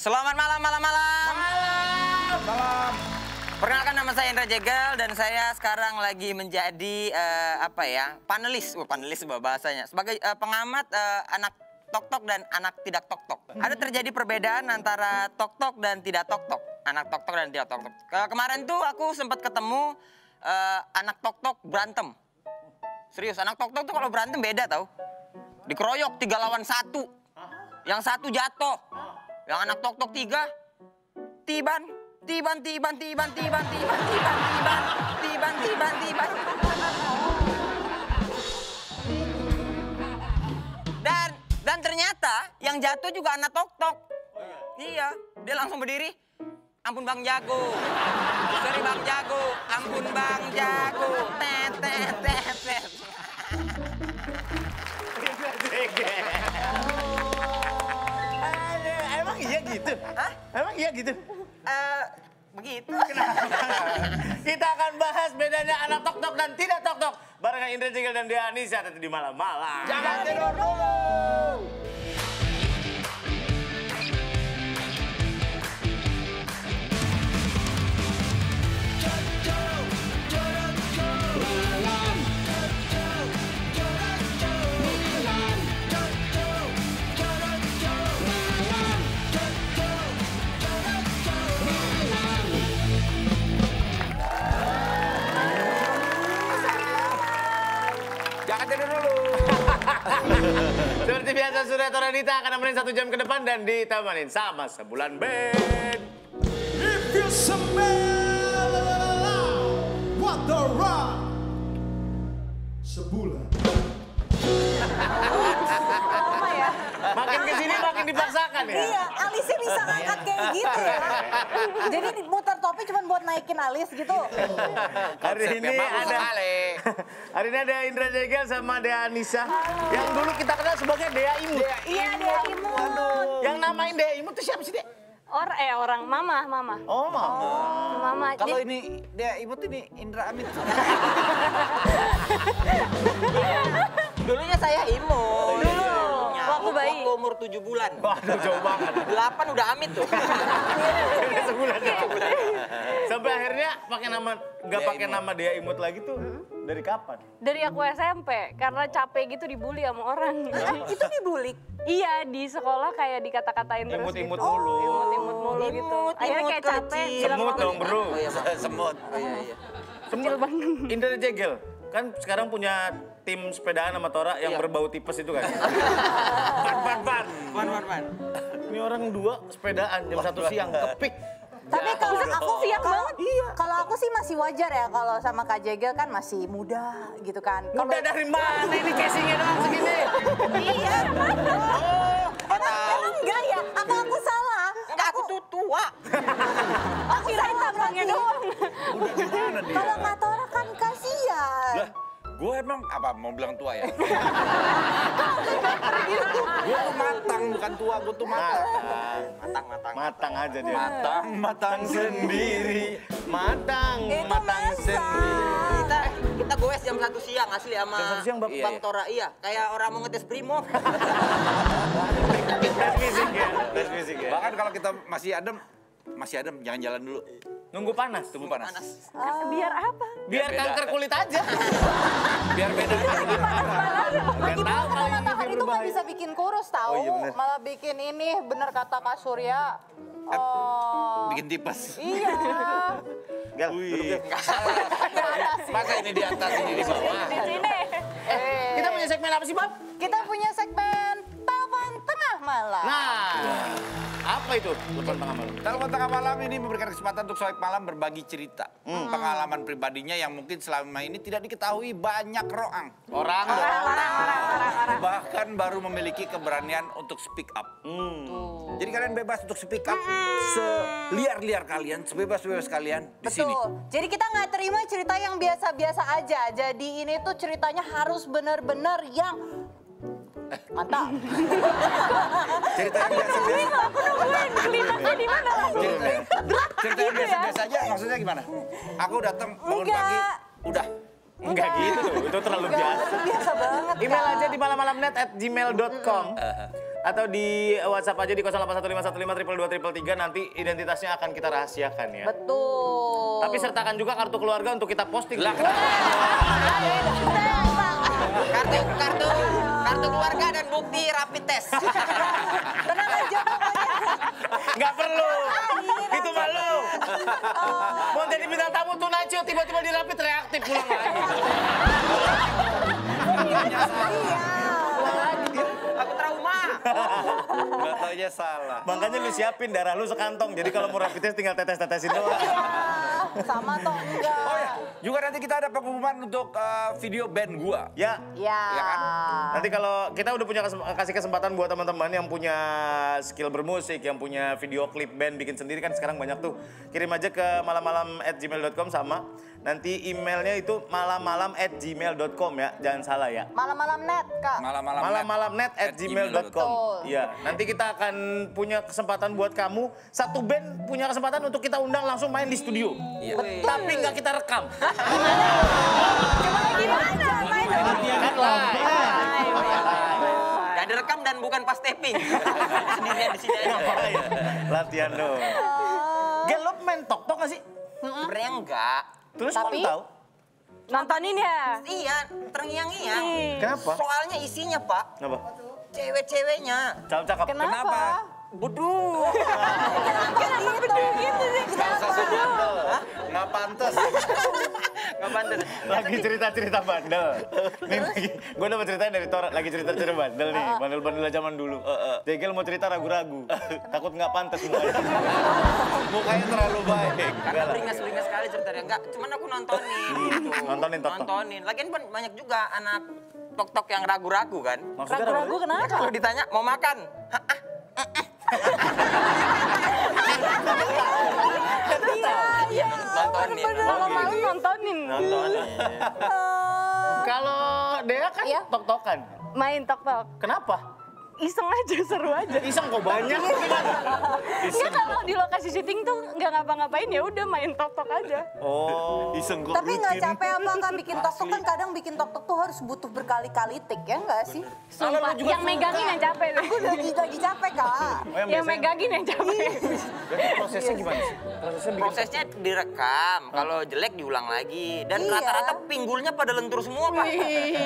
Selamat malam. Malam. Perkenalkan, nama saya Indra Jegel dan saya sekarang lagi menjadi panelis. Panelis bahasanya. Sebagai pengamat anak tok-tok dan anak tidak tok-tok. Ada terjadi perbedaan antara tok-tok dan tidak tok-tok. Anak tok-tok dan tidak tok-tok. Kemarin tuh aku sempat ketemu anak tok-tok berantem. Serius, anak tok-tok tuh kalau berantem beda tau. Dikeroyok 3 lawan 1. Yang satu jatuh. Yang anak tok-tok 3 tiban. Dan ternyata yang jatuh juga anak tok-tok. Iya, dia langsung berdiri. Ampun Bang Jago. Sorry Bang Jago. Ampun Bang Jago. Tet. Emang iya gitu? Hah? Emang iya gitu? Begitu. Kita akan bahas bedanya anak tok-tok dan tidak tok-tok. Barengan Indra Jegel dan Dea Anissa di malam-malam. Jangan tidur dulu. Jangan tidur dulu. Seperti biasa, Surya Toranita akan nemenin 1 jam ke depan dan ditemanin sama Sebulan Band. If you smell what the rock. Sebulan. Lama ya? Makin kesini makin dipaksakan ya? Iya, alisnya bisa ngangkat kayak gitu ya. Jadi muter topi cuma buat naikin alis gitu. Hari ini ada Indra Jegel sama Dea Anissa. Yang dulu kita kenal sebagai Dea Imut. Iya, dia imut. Yang namain Dea Imut itu siapa sih, Dek? Orang, mama. Oh, Mama. Mama. Kalau ini dia Imut ini Indra Amit. Dulunya saya imut. Dulunya. Waktu bayi. Waktu umur 7 bulan. Waduh, jauh banget. 8 udah amit tuh. Sebulan. Sampai akhirnya nggak pakai nama Dea Imut lagi tuh. Dari kapan? Dari aku SMP, karena capek gitu dibully sama orang. Itu dibully. Iya, di sekolah kayak dikata-katain terus Imut-imut gitu. mulu. Imut-imut mulu gitu. Akhirnya kayak capek. bilang Semut mama, dong, bro. Oh, iya, Bang. Semut. Oh, iya. Kecil banget. Indra Jegel, kan sekarang punya tim sepedaan sama Tora yang Iya. berbau tipes itu kan? Pan. Ini orang 2 sepedaan jam 1 siang, kepik. Tapi kalau aku siang banget. Kalau aku sih masih wajar ya kalau sama Kak Jegel kan masih muda gitu kan. Muda dari mana ini casingnya doang segini? Iya. Emang enggak ya? Apa aku salah? Enggak, aku tuh tua. Aku salah berarti. Udah gimana dia? Kalau Kak Tora kan kasihan. Lah, gue emang apa mau bilang tua ya? Gue tuh matang, bukan tua, gue tuh matang. Matang aja dia. Matang sendiri. Matang Itu sendiri. Kita goes jam 1 siang asli sama Jam 1 siang, Bang? Bang Tora. Iya, kayak orang mau ngetes Brimob. Tes fisik ya. Bahkan kalau kita masih adem, jangan jalan dulu. Nunggu panas. Tunggu panas. Biar apa? Biar beda. kanker kulit aja. Biar beda. Lagi tahu kalau kalau matahari ini itu nggak berbahaya. bisa bikin kurus tahu, Oh, iya bener. malah bikin ini bener kata Kak Surya. Bikin tipes. Iya. Gel, duduk Gel. Masa ini di atas, ini di bawah? Di sini. Kita punya segmen apa sih, Bab? Kita punya segmen telepon tengah malam. Nah, apa itu? Telepon tengah malam. Telepon tengah malam ini memberikan kesempatan untuk sohib malam berbagi cerita. Pengalaman pribadinya yang mungkin selama ini tidak diketahui banyak roang. Orang. Bahkan baru memiliki keberanian untuk speak up. Jadi kalian bebas untuk speak up seliar-liar kalian, sebebas-bebas kalian di sini. Betul. Jadi kita nggak terima cerita yang biasa-biasa aja. Jadi ini tuh ceritanya harus bener-bener yang mantap. Cerita yang biasa-biasa. Aku nungguin klimaksnya di mana langsung. Cerita yang biasa-biasa aja maksudnya gimana? Aku datang bangun Enggak. pagi, udah. Enggak gitu, itu terlalu biasa. Biasa banget. Email Kak. aja di malammalamnet@gmail.com. atau di WhatsApp aja di 081515223333 nanti identitasnya akan kita rahasiakan ya. Betul. Tapi sertakan juga kartu keluarga untuk kita posting. Lah, Kartu keluarga dan bukti rapid test. Tenang aja pokoknya. nggak perlu. Itu malu. Mau jadi bintang tamu tuh Nacho tiba-tiba di rapid reaktif pulang lagi. Aku trauma. Nggak taunya salah. Makanya lu siapin darah lu sekantong. Jadi kalau mau rapid test tinggal tetes-tetesin doang. Sama toh enggak. Oh ya, juga nanti kita ada pengumuman untuk video band gua. Ya. Ya. Ya kan? Nanti kalau kita udah punya kasih kesempatan buat teman-teman yang punya skill bermusik, yang punya video klip band bikin sendiri kan sekarang banyak tuh. Kirim aja ke malam-malam@gmail.com sama nanti emailnya itu malam-malam@gmail.com ya. Jangan salah ya. Malam-malam net, Kak. malam-malam.net@gmail.com. Iya, nanti kita akan punya kesempatan buat kamu satu band punya kesempatan untuk kita undang langsung main di studio. Iya. Tapi nggak kita rekam. Gimana? Main Kan live. Gak direkam dan bukan pas taping. Sendirian di sini aja. Latihan dong. Gel, lo main tok-tok nggak sih? Sebenarnya enggak. Terus Tapi- kamu tahu? Nontonin ya? Iya, terngiang-ngiang. Kenapa? Soalnya isinya, Pak, Kenapa? cewek-ceweknya. Cakep. Kenapa? Bodoh. Kenapa betul gitu sih? Kenapa? Nggak pantas. Nggak pantas. Lagi cerita-cerita bandel. Nih, gue dapat ceritanya dari Tora. Lagi cerita-cerita bandel nih. Bandel-bandel zaman dulu. Jegel mau cerita ragu-ragu. Takut nggak pantas mukanya. Mukanya terlalu baik. Karena beringas-beringas sekali ceritanya. Enggak, cuman aku nontonin. Gitu. Nontonin tok-tok. Nontonin. Lagian banyak juga anak tok-tok yang ragu-ragu kan. Maksudnya Ragu-ragu kenapa? Kalau ditanya mau makan, Iya. nontonin. Malam-malam nontonin. Kalau Dea kan Iya. tok-tokan. Main tok-tok. Kenapa? Iseng aja, seru aja. Iseng kok banyak. Enggak, kalau di lokasi syuting tuh nggak ngapa-ngapain ya udah main tok-tok aja. Oh, iseng kok Tapi nggak capek apa Kak bikin tok-tok kan kadang bikin tok-tok tuh harus butuh berkali-kali take ya nggak sih? Sumpah, yang megangin yang capek deh. Aku lagi capek Kak. Yang megangin yang capek. Prosesnya gimana sih? Prosesnya bikin Prosesnya direkam, kalau jelek diulang lagi. Dan Iya. rata-rata pinggulnya pada lentur semua, Pak.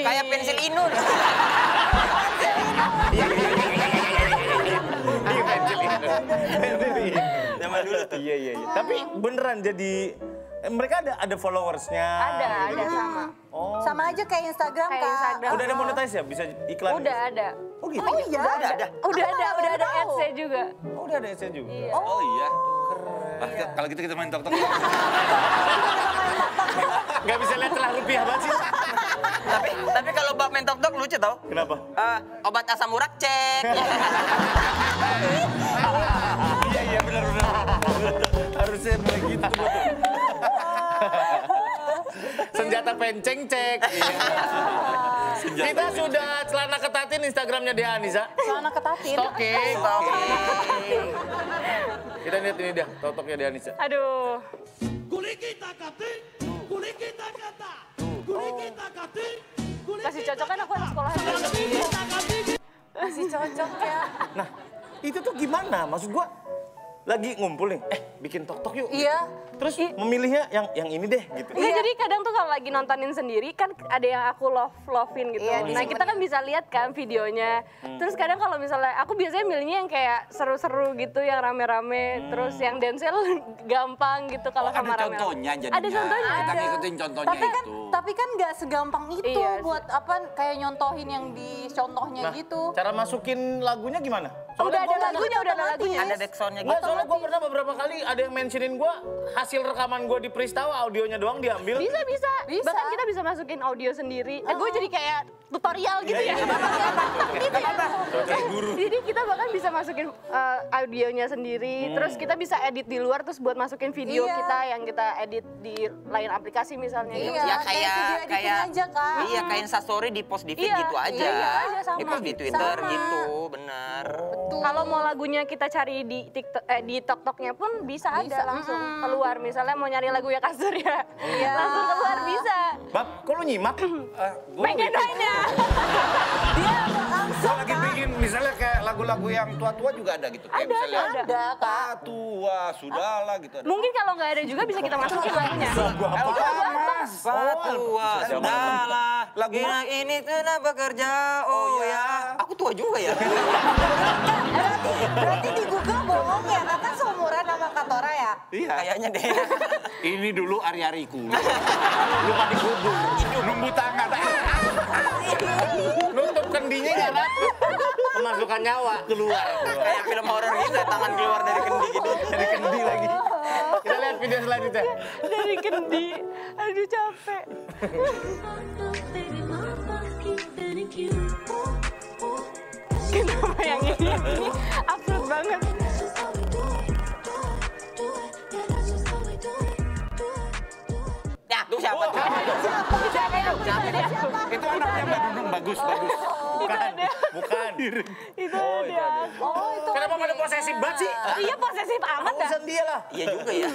Kayak pensil inun. Zaman dulu tuh. Iya. Tapi beneran jadi mereka ada followersnya. Ada sama. Oh. Sama aja kayak Instagram Kayak Kak. Instagram. Udah ada monetize ya? Bisa iklan? Udah ada. Oh gitu? Oh iya? Udah ada baru tahu. ads-nya juga. Oh, udah ada SC juga? Iya. Oh iya. Kalau gitu kita main tok-tok. Gak bisa lihat celah rupiah banget sih. Tapi kalau bak main tok-tok lucu tau. Kenapa? Obat asam urat cek. Iya benar. Harusnya begitu tuh. Senjata penceng cek. Kita sudah celana ketatin Instagramnya Dea Anissa. Celana ketatin. Stalking. Kita lihat ini dia, totoknya Dea Anissa. Aduh. Masih cocok kan aku anak sekolah. Masih cocok ya. Nah, itu tuh gimana? Maksud gua lagi ngumpul nih, bikin tok-tok yuk. Iya. Terus memilihnya yang ini deh gitu. Enggak, jadi kadang tuh kalau lagi nontonin sendiri kan ada yang aku love-lovein gitu. Iya, Nah, kita kan bisa lihat kan videonya. Terus kadang kalau misalnya aku biasanya milihnya yang kayak seru-seru gitu, yang rame-rame, terus yang dance gampang gitu kalau Ada sama rame. contohnya jadinya. Ada contohnya. Kita Ada. ngikutin contohnya itu. Tapi kan nggak segampang itu Iya, buat apa kayak nyontohin yang di contohnya Nah, gitu. cara masukin lagunya gimana? Udah ada gua pernah- lagunya, udah ada lagunya. Ada backsoundnya Nggak, gitu. soalnya gue pernah beberapa kali ada yang mentionin gue hasil rekaman gue di Pristawa, audionya doang diambil. Bisa. Bisa. Bahkan kita bisa masukin audio sendiri. Nah, gue jadi kayak tutorial gitu ya. Gitu ya. Jadi kita bahkan bisa masukin audionya sendiri. Terus kita bisa edit di luar terus buat masukin video Iya. kita yang kita edit di lain aplikasi misalnya. Iya. gitu. Ya kayak video editing aja, Kak. Iya, kayak instastory di post di feed Iya, gitu aja. iya aja, sama. Di post di Twitter Sama. gitu, bener. Kalau mau lagunya kita cari di TikTok, di TokToknya pun bisa ada langsung keluar. Misalnya mau nyari lagu ya kasur ya, langsung keluar bisa. Bab, kok lu nyimak? Pengen nanya. Dia Gue langsung lagi bikin misalnya kayak lagu-lagu yang tua-tua juga ada gitu. Kayak misalnya ada, Kak. tua, sudahlah gitu. Ada. Mungkin kalau nggak ada juga bisa kita masukin lagunya. Tua, sudahlah. Lagu Ini sudah bekerja, oh ya. Aku tua juga ya. Berarti di Google bohong ya, Kakak seumuran sama Katora ya? Iya. Kayaknya deh. Ini dulu ari-ariku. Lupa dikubur. Nunggu tangan. Nutup kendinya nggak rapi. Kemasukan nyawa keluar. Kayak film horor gitu, tangan keluar dari kendi gitu. Dari kendi lagi. Kita lihat video selanjutnya. Dari kendi. Aduh capek. Kenapa yang ini absurd banget. Ya, tuh siapa tuh? Itu anaknya Mbak Nunung bagus. Bukan. Itu dia. Oh, itu Kenapa pada posesif banget sih? Iya posesif amat dah. Urusan dia lah. Iya juga ya.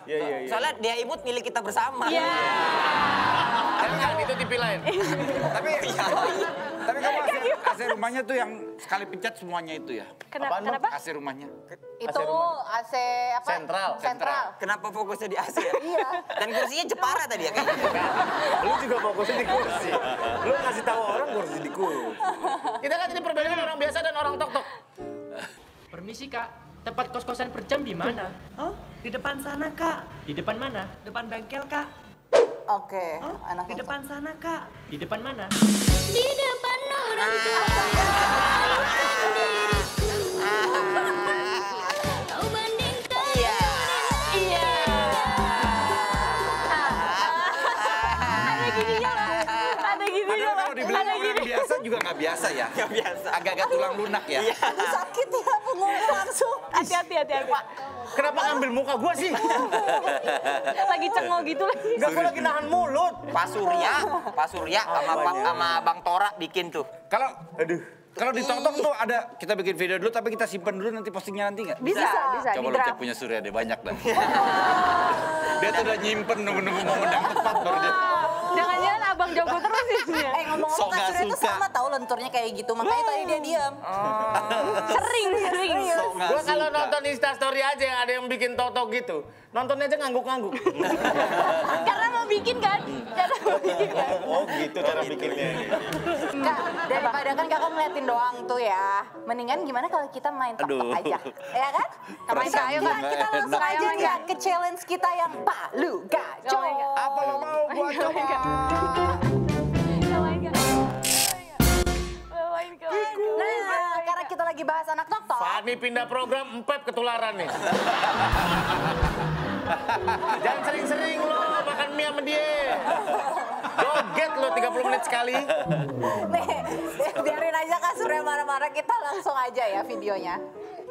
Iya. Soalnya dia imut milik kita bersama. Iya. Jangan, itu TV lain. Tapi kamu AC rumahnya tuh yang sekali pencet semuanya itu ya? Kenapa? AC rumahnya. itu AC apa? Sentral. Kenapa fokusnya di AC ya? Iya. Dan kursinya Jepara tadi ya kayaknya. Lu juga fokusnya di kursi. Lu ngasih tahu orang kursi di kursi. Kita kan ini perbedaan orang biasa dan orang tok-tok. Permisi kak, tempat kos-kosan per jam di mana? Oh, di depan sana, Kak. Di depan mana? Depan bengkel, Kak. Oke, Oh, anak di depan sana, Kak. Di depan mana? Di depan orang tua kau bandingkan Iya. Ada gininya lah. Ada gininya Padahal lah. kalau dibilang Ada orang gini. biasa juga nggak biasa ya. Nggak biasa. Agak-agak tulang lunak ya. Aduh, sakit ya punggungnya langsung. Hati-hati. Kenapa ngambil muka gua sih? Lagi cengok gitu lagi. Enggak, gua lagi nahan mulut. Pak Surya sama Bang Tora bikin tuh. Kalau di TokTok tuh ada, kita bikin video dulu tapi kita simpen dulu nanti postingnya nanti nggak? Bisa. Coba Di lu cek draft. punya Surya deh, banyak dah. Dia tuh udah nyimpen nunggu-nunggu momen yang tepat baru dia. Jangan-jangan abang jago terus isinya. Ngomong-ngomong Sok Kak nggak Surya itu suka. sama tahu lenturnya kayak gitu, makanya tadi dia diam. Sering. Sok nggak Gua kalau suka. nonton Instastory aja yang ada yang bikin tok-tok gitu. Nontonnya aja ngangguk-ngangguk. Karena mau bikin kan? Oh gitu cara bikinnya. Kak, daripada kan kakak ngeliatin doang tuh ya. Mendingan gimana kalau kita main tok-tok Aduh. aja. Ya kan? Perasaan Ayo gua Kak, nggak kita langsung enak. aja ya ke challenge kita yang Palu Gacor. Apa lo mau gua coba? Nah, karena kita lagi bahas anak tok-tok. Fani pindah program, Empep ketularan nih. Jangan sering-sering lo makan mie sama dia. Joget lo 30 menit sekali. Nih, biarin aja Kak Surya marah-marah, kita langsung aja ya videonya.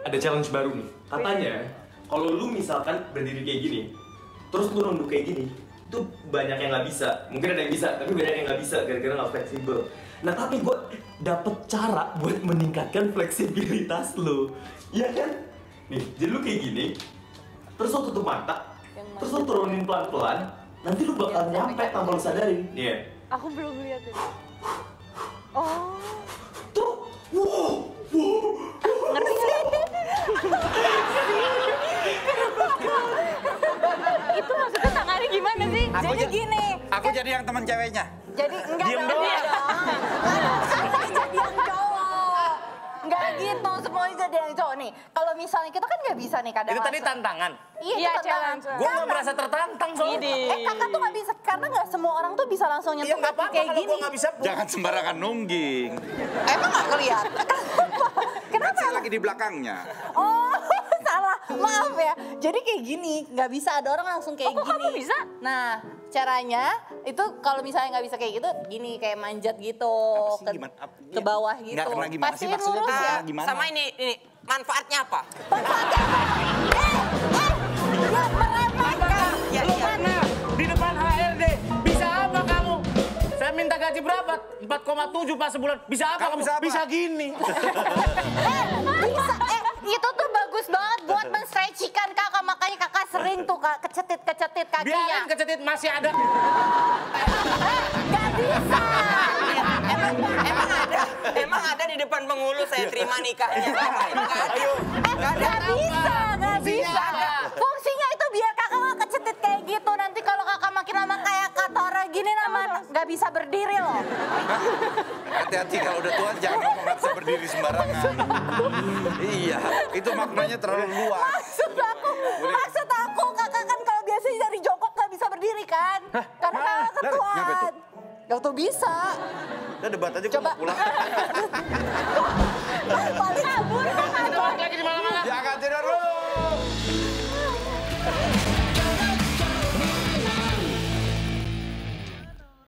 Ada challenge baru nih. Katanya, kalau lu misalkan berdiri kayak gini, terus lu nunduk kayak gini, itu banyak yang nggak bisa. Mungkin ada yang bisa, tapi banyak yang nggak bisa gara-gara nggak fleksibel. Nah, tapi gue dapet cara buat meningkatkan fleksibilitas lu. Iya kan? Nih, jadi lu kayak gini, terus lu tutup mata, terus lu turunin pelan-pelan, nanti lu bakal nyampe tanpa lu sadarin. Nih ya. Aku belum lihat ya. Oh, Tuh, wow. ngerti sih. Itu maksudnya tangannya gimana sih? Jadi gini, Aku jadi yang teman ceweknya. jadi enggak Diem dong. doang. Jadi yang cowok. Enggak gitu, semuanya jadi yang cowok nih. Kalau misalnya kita kan nggak bisa nih kadang. Itu tadi langsung. tantangan. Iya, Iya, itu tantangan. challenge. Gue nggak merasa tertantang soalnya. Kakak tuh nggak bisa, karena nggak semua orang tuh bisa langsung Ya nyentuh nggak kaki apa-apa kayak kalau gini. gue nggak bisa. Jangan sembarangan nungging. Emang nggak kelihatan? Kenapa? Saya lagi di belakangnya. Oh, salah. Maaf ya. Jadi kayak gini, nggak bisa ada orang langsung kayak gini. kamu bisa? Nah, caranya itu kalau misalnya nggak bisa kayak gitu, gini kayak manjat gitu Apa sih, ke, gimana? ke bawah gitu. Nggak kena gimana sih Pastiin maksudnya lurus tuh? ya. Gimana? Sama ini manfaatnya apa? Manfaatnya apa? Ya meremehkan. Iya. Di depan HRD, bisa apa kamu? Saya minta gaji berapa? 4 4,7 pas sebulan. Bisa apa kamu? Bisa gini. Bisa, itu tuh bagus banget buat menstretchikan kakak. Makanya kakak sering tuh kak kecetit kakinya. Biarin kecetit, masih ada. Gak bisa. Emang ada di depan penghulu saya terima nikahnya. Gak bisa. Fungsinya itu biar kakak gak kecetit kayak gitu. Nanti kalau kakak makin lama kayak Katora gini gak bisa berdiri loh. Hati-hati kalau udah tua jangan ngomong nggak bisa berdiri sembarangan. Iya, itu maknanya terlalu luas. Maksud aku kakak kan kalau biasanya dari jongkok gak bisa berdiri kan? Karena kakak ketuaan. Gak tuh bisa. Udah debat aja, gue mau pulang.